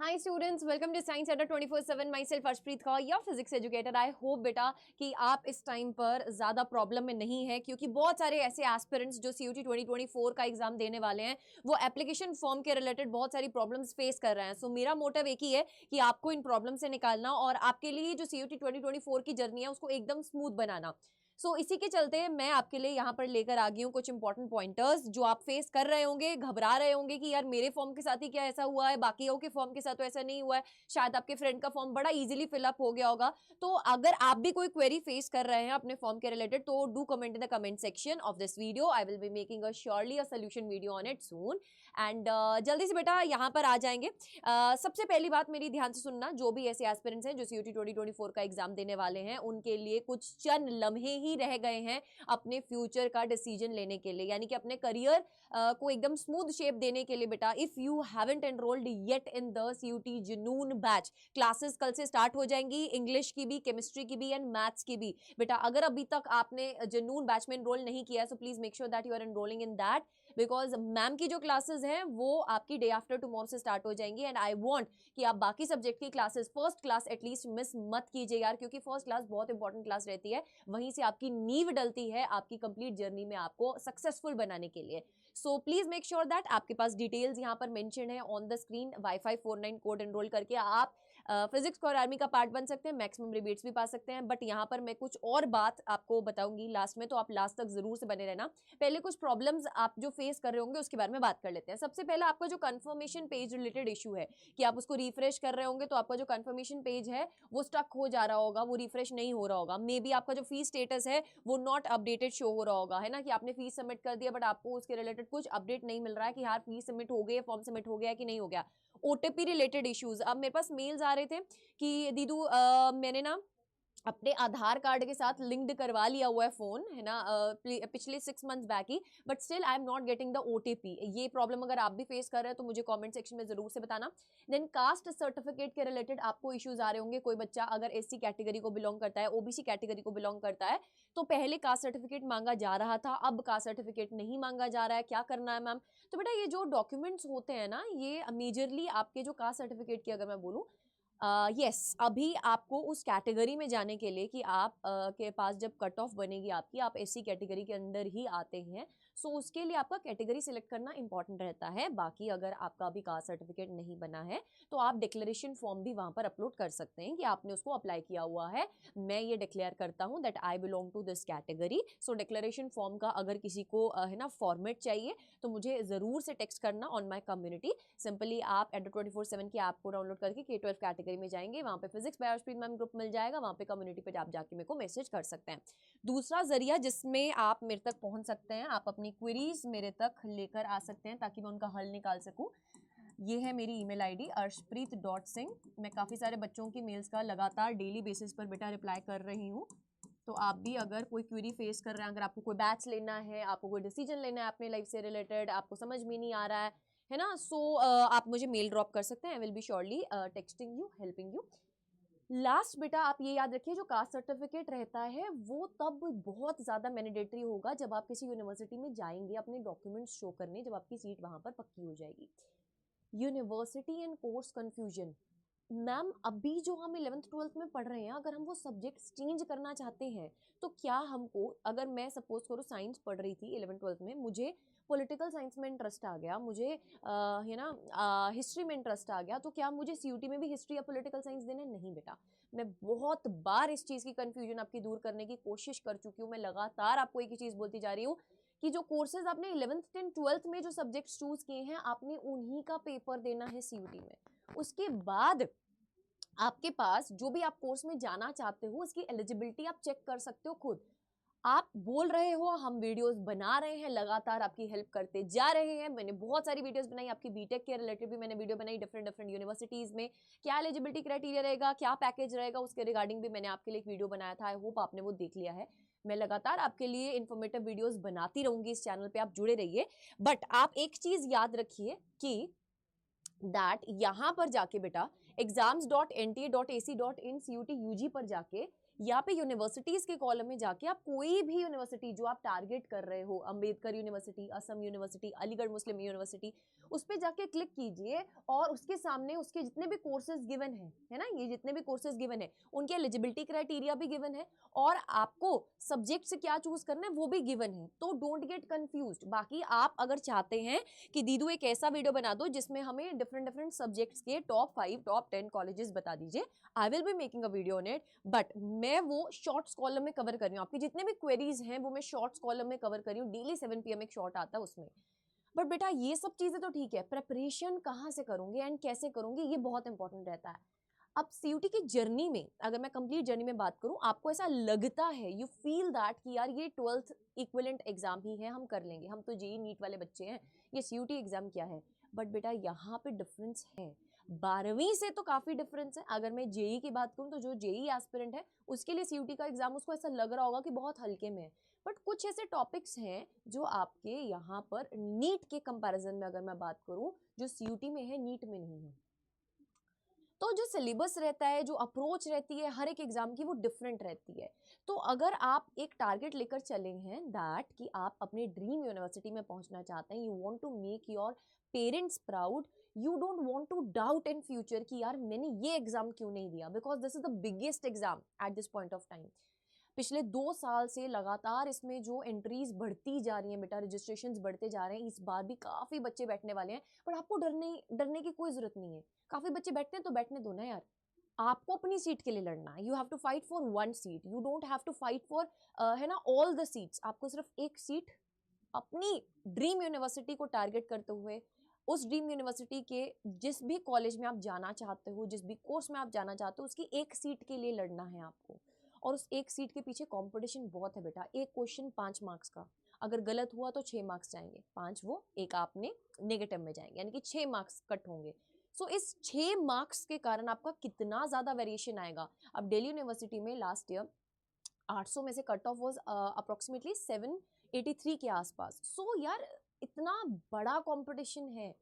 Hi students, welcome to science Adda 24/7। Myself Arshpreet Kaur, your physics educator. I hope बेटा कि आप इस टाइम पर ज़्यादा प्रॉब्लम में नहीं है, क्योंकि बहुत सारे ऐसे एस्पिरेंट्स जो CUT 2024 का एग्जाम देने वाले हैं वो एप्लीकेशन फॉर्म के रिलेटेड बहुत सारी प्रॉब्लम्स फेस कर रहे हैं। सो मेरा मोटिव एक ही है कि आपको इन प्रॉब्लम से निकालना और आपके लिए जो CUT 2024 की जर्नी है उसको एकदम स्मूथ बनाना। इसी के चलते मैं आपके लिए यहाँ पर लेकर आ गई हूँ कुछ इंपॉर्टेंट पॉइंटर्स जो आप फेस कर रहे होंगे, घबरा रहे होंगे कि यार मेरे फॉर्म के साथ ही क्या ऐसा हुआ है, बाकियों के फॉर्म के साथ तो ऐसा नहीं हुआ है, शायद आपके फ्रेंड का फॉर्म बड़ा इजीली फिलअप हो गया होगा। तो अगर आप भी कोई क्वेरी फेस कर रहे हैं अपने फॉर्म के रिलेटेड तो do comment in the comment section of this video. I will be making a surely a solution video on it soon. And जल्दी से बेटा यहाँ पर आ जाएंगे। सबसे पहली बात मेरी ध्यान से सुनना, जो भी ऐसे एस्पिरेंट्स हैं जो CUT 2024 का एग्जाम देने वाले हैं उनके लिए कुछ चंद लम्हे ही रह गए हैं अपने फ्यूचर का डिसीजन लेने के लिए, यानी कि अपने करियर को एकदम स्मूथ शेप देने के लिए। बेटा if you haven't enrolled yet in the CUT जुनून बैच, क्लासेस कल से स्टार्ट हो जाएंगी, इंग्लिश की भी, केमिस्ट्री की भी एंड मैथ्स की भी। बेटा अगर अभी तक आपने जुनून बैच में एनरोल नहीं किया so please make sure that you are enrolling in that, because ma'am की जो क्लासेस हैं वो आपकी डे आफ्टर टुमारो से स्टार्ट हो जाएंगी। एंड आई वांट कि आप बाकी सब्जेक्ट की classes first class at least miss मत कीजिए यार, क्योंकि फर्स्ट क्लास बहुत इंपॉर्टेंट क्लास रहती है, वहीं से आपकी नींव डलती है आपकी कंप्लीट जर्नी में आपको सक्सेसफुल बनाने के लिए। सो प्लीज मेक श्योर दैट आपके पास डिटेल्स यहाँ पर मेंशन है on the screen. Wifi 49 code enrol करके आप फिजिक्स कोर आर्मी का पार्ट बन सकते हैं, मैक्सिमम रिबेट्स भी पा सकते हैं। बट यहाँ पर मैं कुछ और बात आपको बताऊंगी लास्ट में, तो आप लास्ट तक जरूर से बने रहना। पहले कुछ प्रॉब्लम्स आप जो फेस कर रहे होंगे उसके बारे में बात कर लेते हैं। सबसे पहला आपका जो कंफर्मेशन पेज रिलेटेड इशू है कि आप उसको रिफ्रेश कर रहे होंगे तो आपका जो कंफर्मेशन पेज है वो स्टक हो जा रहा होगा, वो रिफ्रेश नहीं हो रहा होगा। मे बी आपका जो फीस स्टेटस है वो नॉट अपडेटेड शो हो रहा होगा, है ना, कि आपने फीस सबमिट कर दिया बट आपको उसके रिलेटेड कुछ अपडेट नहीं मिल रहा है कि यार फीस सबमिट हो गई है, फॉर्म सबमिट हो गया कि नहीं हो गया। OTP रिलेटेड इश्यूज, अब मेरे पास मेल्स आ रहे थे कि दीदू मैंने ना अपने आधार कार्ड के साथ लिंक्ड करवा लिया हुआ है फोन, है ना, पिछले 6 months back he, but still I am not getting the OTP। ये प्रॉब्लम अगर आप भी फेस कर रहे हैं तो मुझे कमेंट सेक्शन में जरूर से बताना। देन कास्ट सर्टिफिकेट के रिलेटेड आपको इश्यूज आ रहे होंगे। कोई बच्चा अगर SC कैटेगरी को बिलोंग करता है, OBC कैटेगरी को बिलोंग करता है, तो पहले कास्ट सर्टिफिकेट मांगा जा रहा था, अब कास्ट सर्टिफिकेट नहीं मांगा जा रहा है, क्या करना है मैम? तो बेटा ये जो डॉक्यूमेंट्स होते हैं ना, ये मेजरली आपके जो कास्ट सर्टिफिकेट की अगर मैं बोलूँ, यस, अभी आपको उस कैटेगरी में जाने के लिए कि आप के पास जब कट ऑफ बनेगी आपकी, आप SC कैटेगरी के अंदर ही आते हैं, सो उसके लिए आपका कैटेगरी सिलेक्ट करना इंपॉर्टेंट रहता है। बाकी अगर आपका अभी कास्ट सर्टिफिकेट नहीं बना है तो आप डिक्लेरेशन फॉर्म भी वहां पर अपलोड कर सकते हैं कि आपने उसको अप्लाई किया हुआ है। मैं ये डिक्लेयर करता हूँ that I belong to this category. So declaration form का अगर किसी को है ना फॉर्मेट चाहिए तो मुझे जरूर से टेक्स्ट करना ऑन माई कम्युनिटी। सिंपली आप एड्डा 24/7 की ऐप को डाउनलोड करके K12 कैटेगरी में जाएंगे, वहां पे physics by Arshpreet ma'am group मिल जाएगा, वहां पे कम्युनिटी पे आप जाके मेरे को मैसेज कर सकते हैं। दूसरा जरिया जिसमें आप मेरे तक पहुंच सकते हैं, आप अपनी क्वेरीज मेरे तक लेकर आ सकते हैं ताकि मैं उनका हल निकाल सकूं। ये है मेरी ईमेल ID arshpreet.singh। मैं काफ़ी सारे बच्चों की मेल्स का लगातार डेली बेसिस पर बेटा रिप्लाई कर रही हूँ। तो आप भी अगर कोई क्वेरी फेस कर रहे हैं, अगर आपको कोई बैच लेना है, आपको कोई डिसीजन लेना है अपने लाइफ से रिलेटेड, आपको समझ में नहीं आ रहा है ना, आप मुझे मेल ड्रॉप कर सकते हैं। I will be surely texting you, helping you. Last बेटा आप ये याद रखिए, जो कास्ट सर्टिफिकेट रहता है वो तब बहुत ज़्यादा मैंडेटरी होगा जब आप किसी यूनिवर्सिटी में जाएंगे अपने डॉक्यूमेंट्स शो करने, जब आपकी सीट वहाँ पर पक्की हो जाएगी। University and course confusion, ma'am अभी जो हम 11th-12th में पढ़ रहे हैं, अगर हम वो सब्जेक्ट्स चेंज करना चाहते हैं तो क्या हमको, अगर मैं सपोज करो साइंस पढ़ रही थी 11th-12th में, मुझे पॉलिटिकल साइंस में इंटरेस्ट आ गया, मुझे है ना हिस्ट्री में इंटरेस्ट आ गया, तो क्या मुझे CUT में भी हिस्ट्री या पॉलिटिकल साइंस देना है? नहीं बेटा, मैं बहुत बार इस चीज़ की कन्फ्यूजन आपकी दूर करने की कोशिश कर चुकी हूँ। मैं लगातार आपको एक ही चीज़ बोलती जा रही हूँ कि जो कोर्सेज आपने 11th एंड 12th में जो सब्जेक्ट्स चूज किए हैं, आपने उन्हीं का पेपर देना है CUT में। उसके बाद आपके पास जो भी आप कोर्स में जाना चाहते हो उसकी एलिजिबिलिटी आप चेक कर सकते हो खुद। आप बोल रहे हो, हम वीडियोस बना रहे हैं, लगातार आपकी हेल्प करते जा रहे हैं। मैंने बहुत सारी वीडियोस बनाई, आपकी बीटेक के रिलेटेड भी मैंने वीडियो बनाई, डिफरेंट डिफरेंट यूनिवर्सिटीज में क्या एलिजिबिलिटी क्राइटेरिया रहेगा, क्या पैकेज रहेगा, उसके रिगार्डिंग भी मैंने आपके लिए एक वीडियो बनाया था। आई होप आपने वो देख लिया है। मैं लगातार आपके लिए इन्फॉर्मेटिव वीडियोस बनाती रहूंगी, इस चैनल पे आप जुड़े रहिए। बट आप एक चीज याद रखिए कि दैट यहाँ पर जाके बेटा exams.nta.ac.in CUT UG पर जाके यहाँ पे यूनिवर्सिटीज के कॉलम में जाके आप कोई भी यूनिवर्सिटी जो आप टारगेट कर रहे हो, अंबेडकर यूनिवर्सिटी, असम यूनिवर्सिटी, अलीगढ़ मुस्लिम यूनिवर्सिटी, उस पर जाके क्लिक कीजिए और उसके सामने उसके जितने भी कोर्सेज गिवन है ना, ये जितने भी कोर्सेज गिवन है उनके एलिजिबिलिटी क्राइटेरिया भी गिवन है और आपको सब्जेक्ट से क्या चूज करना है वो भी गिवन है। तो डोंट गेट कंफ्यूज्ड। बाकी आप अगर चाहते हैं कि दीदू एक ऐसा वीडियो बना दो जिसमें हमें डिफरेंट डिफरेंट सब्जेक्ट्स के टॉप 5 टॉप 10 कॉलेजेस बता दीजिए, I will be making a video on it, but मैं वो शॉर्ट्स कॉलम में कवर कर रही हूँ। आपकी जितने भी क्वेरीज हैं वो मैं शॉर्ट्स कॉलम में कवर कर रही हूँ। डेली 7 PM एक शॉर्ट आता है उसमें। बट बेटा ये सब चीजें तो ठीक है, प्रेपरेशन कहाँ से करूंगी एंड कैसे करूंगी ये बहुत इंपॉर्टेंट रहता है। अब सीयूटी की जर्नी में अगर मैं कंप्लीट जर्नी में बात करूं, आपको ऐसा लगता है, यू फील दैट कि यार ये 12th इक्विवेलेंट एग्जाम ही है, हम कर लेंगे, हम तो जेई नीट वाले बच्चे हैं, ये सीयूटी एग्जाम क्या है। बट बेटा यहाँ पे डिफरेंस है, 12वीं से तो काफी डिफरेंस है। अगर मैं जेई की बात करूं तो जो जेई एस्पिरेंट है उसके लिए सीयूटी का एग्जाम उसको ऐसा लग रहा होगा कि बहुत हल्के में है, बट कुछ ऐसे टॉपिक्स हैं जो आपके यहाँ पर नीट के कंपैरिजन में अगर मैं बात करूं जो सीयूटी में है नीट में नहीं है। तो जो सिलेबस रहता है, जो अप्रोच रहती है हर एक एग्जाम की वो डिफरेंट रहती है। तो अगर आप एक टारगेट लेकर चले हैं दैट कि आप अपने ड्रीम यूनिवर्सिटी में पहुंचना चाहते हैं, you want to make your parents proud, you don't want to doubt in future कि यार मैंने ये एग्जाम क्यों नहीं दिया, because this is the biggest exam at this point of time. पिछले 2 साल से लगातार इसमें जो एंट्रीज बढ़ती जा रही हैं बेटा, रजिस्ट्रेशंस बढ़ते जा रहे हैं, इस बार भी काफी बच्चे बैठने वाले हैं, पर आपको डरने डरने की कोई जरूरत नहीं है। काफी बच्चे बैठते हैं तो बैठने दो ना यार, आपको अपनी सीट के लिए लड़ना है, you have to fight for 1 seat, you don't have to fight for है ना ऑल द सीट्स। आपको सिर्फ एक सीट अपनी ड्रीम यूनिवर्सिटी को टारगेट करते हुए, उस ड्रीम यूनिवर्सिटी के जिस भी कॉलेज में आप जाना चाहते हो, जिस भी कोर्स में आप जाना चाहते हो, उसकी एक सीट के लिए लड़ना है आपको। और उस एक सीट के पीछे कंपटीशन बहुत है बेटा। एक क्वेश्चन 5 मार्क्स का, अगर गलत हुआ तो 6 मार्क्स जाएंगे, 5 वो, एक आपने नेगेटिव में जाएंगे, यानी कि 6 मार्क्स कट होंगे। सो इस 6 मार्क्स के कारण आपका कितना ज्यादा वेरिएशन आएगा। अब दिल्ली यूनिवर्सिटी में लास्ट ईयर 800 में से कट ऑफ वाज अप्रोक्सीमेटली 783 के आसपास। सो यार इतना बड़ा कंपटीशन है,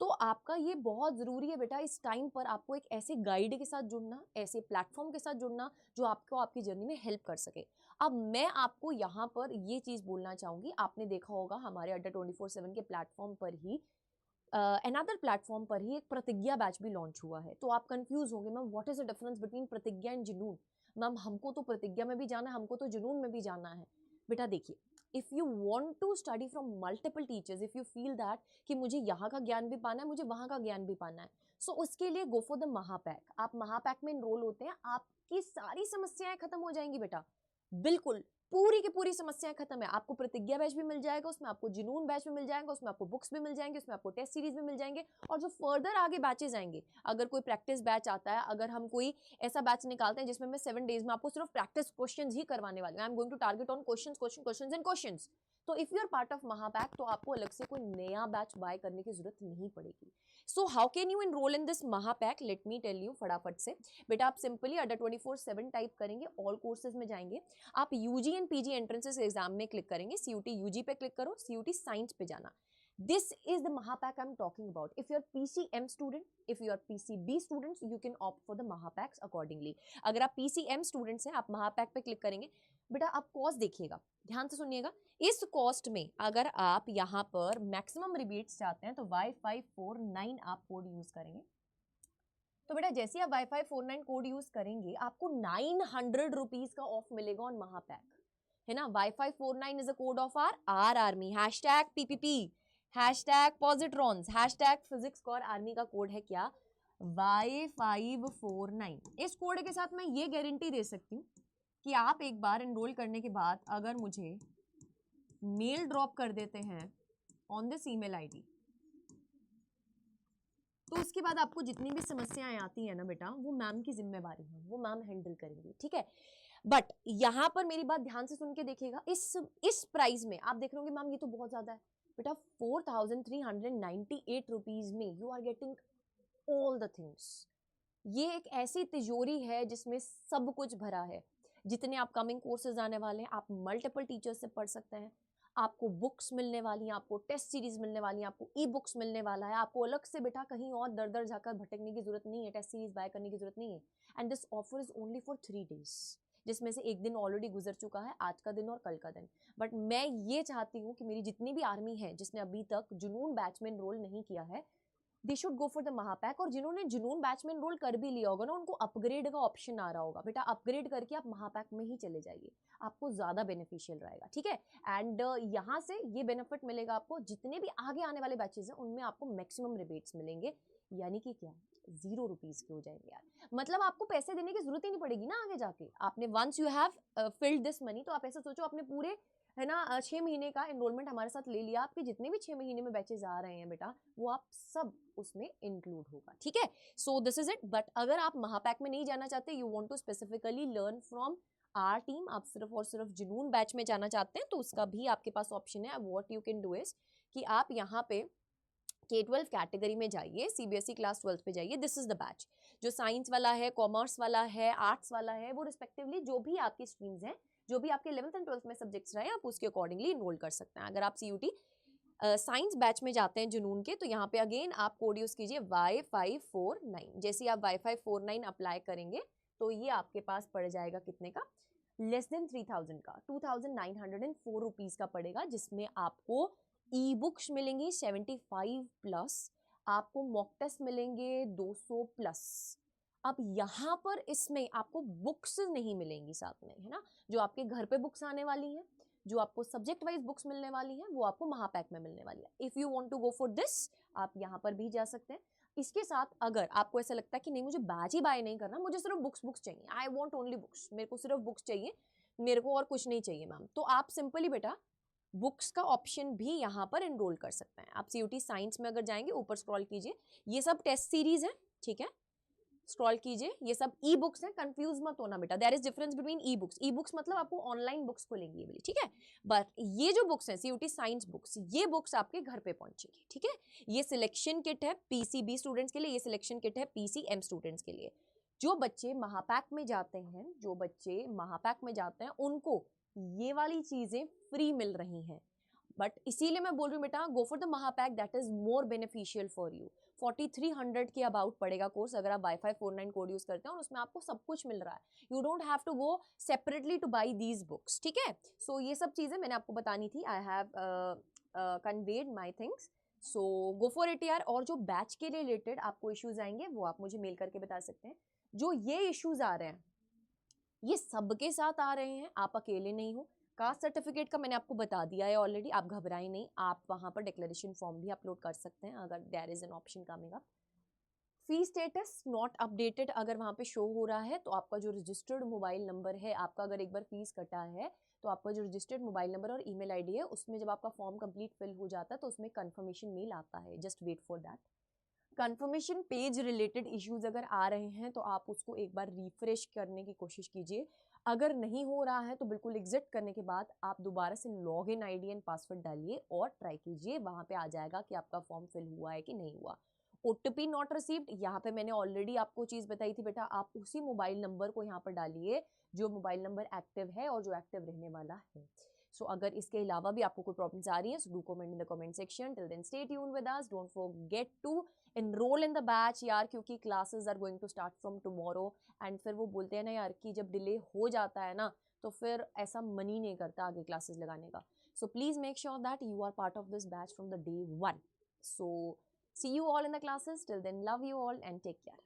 तो आपका ये बहुत ज़रूरी है बेटा इस टाइम पर आपको एक ऐसे गाइड के साथ जुड़ना, ऐसे प्लेटफॉर्म के साथ जुड़ना जो आपको आपकी जर्नी में हेल्प कर सके। अब मैं आपको यहाँ पर ये चीज़ बोलना चाहूँगी, आपने देखा होगा हमारे अड्डा 24/7 के प्लेटफॉर्म पर ही अनदर प्लेटफॉर्म पर ही एक प्रतिज्ञा बैच भी लॉन्च हुआ है। तो आप कंफ्यूज होंगे ma'am what is the difference between प्रतिज्ञा एंड जुनून। मैम हमको तो प्रतिज्ञा में भी जाना है, हमको तो जुनून में भी जाना है। बेटा देखिए, if you want to study from multiple teachers, if you feel that कि मुझे यहाँ का ज्ञान भी पाना है, मुझे वहाँ का ज्ञान भी पाना है, सो उसके लिए गो फॉर द महापैक। आप महापैक में इनरोल होते हैं, आपकी सारी समस्याएं खत्म हो जाएंगी बेटा, बिल्कुल पूरी की पूरी समस्याएं खत्म है। आपको प्रतिज्ञा बैच भी मिल जाएगा, उसमें आपको जुनून बैच भी मिल जाएगा, उसमें आपको बुक्स भी मिल जाएंगे, उसमें आपको टेस्ट सीरीज भी मिल जाएंगे, और जो फर्दर आगे बैचेस आएंगे, अगर कोई प्रैक्टिस बैच आता है, अगर हम कोई ऐसा बैच निकालते हैं जिसमें मैं 7 डेज में आपको सिर्फ प्रैक्टिस क्वेश्चंस ही करवाने वाली हूं, I am going to target on questions question questions and questions. तो if you are part of Mahapack तो आपको अलग से कोई नया बैच बाय करने की जरूरत नहीं पड़ेगी। So how can you enroll in this Mahapack, let me tell you फटाफट से। बेटा आप सिंपली अड्डा 24/7 टाइप करेंगे, ऑल कोर्सेज में जाएंगे, आप UG and PG entrances exam में क्लिक करेंगे, सीयूटी यूजी पे क्लिक करो, सीयूटी साइंस पे जाना। This is the Mahapack I'm talking about. If you're PCM student, if you are PCB students, you can opt for the Mahapacks accordingly. अगर आप PCM students हैं, आप महापैक पे क्लिक करेंगे। बेटा आप कॉस्ट देखिएगा, ध्यान से सुनिएगा, इस कॉस्ट में अगर आप यहाँ पर मैक्सिमम रिबेट्स चाहते हैं तो Y549 आप कोड यूज करेंगे। तो बेटा जैसे आप Y549 कोड यूज करेंगे आपको 900 रुपीज का ऑफ मिलेगा ऑन महापैक, है ना। Y549 is a code of R army, hashtag PPP, hashtag positrons, hashtag physics core army का कोड है क्या, Y549। इस कोड के साथ मैं ये गारंटी दे सकती हूँ कि आप एक बार एनरोल करने के बाद अगर मुझे मेल ड्रॉप कर देते हैं ऑन दिस ईमेल आईडी, तो उसके बाद आपको जितनी भी समस्याएं आती है ना बेटा, वो मैम की जिम्मेवारी है, वो मैम हैंडल करेंगी, ठीक है। बट यहाँ पर मेरी बात ध्यान से सुन के देखिएगा, इस प्राइस में आप देख रहे होंगे मैम ये तो बहुत ज्यादा है। बेटा 4398 रुपीज में you are getting all the things. ये एक ऐसी तिजोरी है जिसमें सब कुछ भरा है। जितने आप कमिंग कोर्सेज आने वाले हैं, आप मल्टीपल टीचर्स से पढ़ सकते हैं, आपको बुक्स मिलने वाली हैं, आपको टेस्ट सीरीज मिलने वाली हैं, आपको ई बुक्स मिलने वाला है, आपको अलग से बेटा कहीं और दर दर जाकर भटकने की जरूरत नहीं है, टेस्ट सीरीज बाय करने की जरूरत नहीं है। And this offer is only for 3 days। जिसमें से एक दिन ऑलरेडी गुजर चुका है, आज का दिन और कल का दिन। बट मैं ये चाहती हूँ कि मेरी जितनी भी आर्मी है जिसने अभी तक जुनून बैच में एनरोल नहीं किया है, they should go for the Mahapack. और जिन्होंने जुनून बैच में एनरोल कर भी लिया होगा ना, उनको अपग्रेड का ऑप्शन आ रहा होगा, बेटा अपग्रेड करके आप महापैक में ही चले जाइए, आपको ज्यादा बेनिफिशियल रहेगा, ठीक है। एंड यहाँ से ये बेनिफिट मिलेगा आपको, जितने भी आगे आने वाले बैचेस हैं उनमें आपको मैक्सिमम रिबेट्स मिलेंगे, यानी कि क्या, 0 रुपीज के हो जाएंगे यार। मतलब आपको पैसे देने की जरूरत ही नहीं पड़ेगी ना आगे जाके। आपने once you have filled this money, तो आप ऐसा सोचो आपने पूरे, है ना, 6 महीने का एनरोलमेंट हमारे साथ ले लिया, आपके जितने भी 6 महीने में बैचेस आ रहे हैं बेटा, वो आप सब उसमें इंक्लूड होगा, ठीक है। So this is it. But अगर आप महापैक में नहीं जाना चाहते, you want to specifically learn from R team, आप सिर्फ और सिर्फ जुनून बैच में जाना चाहते हैं, तो उसका भी आपके पास ऑप्शन है। What you can do is कि आप यहाँ पे K-12 कैटेगरी में जाइए, CBSE क्लास 12 पे जाइए। दिस इज द बैच जो साइंस वाला है, कॉमर्स वाला है, आर्ट्स वाला है, वो रिस्पेक्टिवली जो भी आपकी स्ट्रीम्स हैं, जो भी आपके 11th एंड 12th में सब्जेक्ट्स रहे, आप उसके अकॉर्डिंगली इनरोल कर सकते हैं। अगर आप CUT साइंस बैच में जाते हैं जुनून के, तो यहाँ पे अगेन आप कोड यूज कीजिए Y549। जैसे आप Y549 अप्लाई करेंगे तो ये आपके पास पड़ जाएगा कितने का, लेस देन 3000 का, 2904 रुपीज का पड़ेगा, जिसमें आपको ई बुक्स मिलेंगी 75 प्लस, आपको मॉक टेस्ट मिलेंगे 200 प्लस। अब यहाँ पर इसमें आपको बुक्स नहीं मिलेंगी साथ में, है ना, जो आपके घर पे बुक्स आने वाली हैं, जो आपको सब्जेक्ट वाइज बुक्स मिलने वाली हैं, वो आपको महापैक में मिलने वाली है। If you want to go for this, आप यहाँ पर भी जा सकते हैं। इसके साथ अगर आपको ऐसा लगता है कि नहीं मुझे बैच ही बाय नहीं करना, मुझे सिर्फ बुक्स चाहिए, आई वॉन्ट ओनली बुक्स, मेरे को सिर्फ बुक्स चाहिए, मेरे को और कुछ नहीं चाहिए मैम, तो आप सिंपली बेटा बुक्स का ऑप्शन भी यहाँ पर एनरोल कर सकते हैं। आप CUT साइंस में अगर जाएंगे, ऊपर स्क्रॉल कीजिए, ये सब टेस्ट सीरीज है, ठीक है, स्क्रॉल कीजिए, ये सब ई बुक्स हैं, कंफ्यूज मत होना बेटा, there is difference between e books. E books मतलब आपको ऑनलाइन बुक्स को लेंगी ये वाली, ठीक है, बट ये जो बुक्स हैं CUT साइंस बुक्स, ये बुक्स आपके घर पे पहुंचेगी, ठीक है। ये सिलेक्शन किट है PCB स्टूडेंट्स के लिए, ये सिलेक्शन किट है PCM स्टूडेंट्स के लिए। जो बच्चे महापैक में जाते हैं, जो बच्चे महापैक में जाते हैं, उनको ये वाली चीजें फ्री मिल रही हैं। बट इसीलिए मैं बोल रही हूँ बेटा, go for the Mahapack, that is more beneficial for you. 4300 के अबाउट पड़ेगा कोर्स, अगर आप Y549 कोड यूज करते हैं, और उसमें आपको सब कुछ मिल रहा है। You don't have to go separately to buy these books, ठीक है। सो ये सब चीजें मैंने आपको बतानी थी, I have conveyed my things, so go for it यार। और जो बैच के रिलेटेड आपको इश्यूज आएंगे, वो आप मुझे मेल करके बता सकते हैं। जो ये इश्यूज आ रहे हैं, ये सबके साथ आ रहे हैं, आप अकेले नहीं हो। कास्ट सर्टिफिकेट का मैंने आपको बता दिया है ऑलरेडी, आप घबराएं नहीं, आप वहां पर डिक्लेरेशन फॉर्म भी अपलोड कर सकते हैं अगर there is an option coming up. Fee status not updated अगर वहां पे शो हो रहा है, तो आपका जो रजिस्टर्ड मोबाइल नंबर है, आपका अगर एक बार फीस कटा है, तो आपका जो रजिस्टर्ड मोबाइल नंबर और ईमेल आईडी है, उसमें जब आपका फॉर्म कंप्लीट फिल हो जाता है, तो उसमें कंफर्मेशन मेल आता है, just wait for that. Confirmation page related issues अगर आ रहे हैं, तो आप उसको एक बार रिफ्रेश करने की कोशिश कीजिए। अगर नहीं हो रहा है, तो बिल्कुल एग्जिट करने के बाद आप दोबारा से log in ID and password डालिए और ट्राई कीजिए, वहां पे आ जाएगा कि आपका फॉर्म फिल हुआ है कि नहीं हुआ। OTP नॉट रिसीव्ड, यहाँ पे मैंने ऑलरेडी आपको चीज बताई थी बेटा, आप उसी मोबाइल नंबर को यहाँ पर डालिए जो मोबाइल नंबर एक्टिव है और जो एक्टिव रहने वाला है। सो अगर इसके अलावा भी आपको कोई प्रॉब्लम्स आ रही है, so do comment in the comment section. Till then stay tuned with us, don't forget to enrol in the batch यार, क्योंकि classes are going to start from tomorrow. And फिर वो बोलते हैं ना यार कि जब डिले हो जाता है ना, तो फिर ऐसा मन ही नहीं करता आगे क्लासेस लगाने का। So please make sure that you are part of this batch from the day 1. So see you all in the classes. Till then, love you all and take care.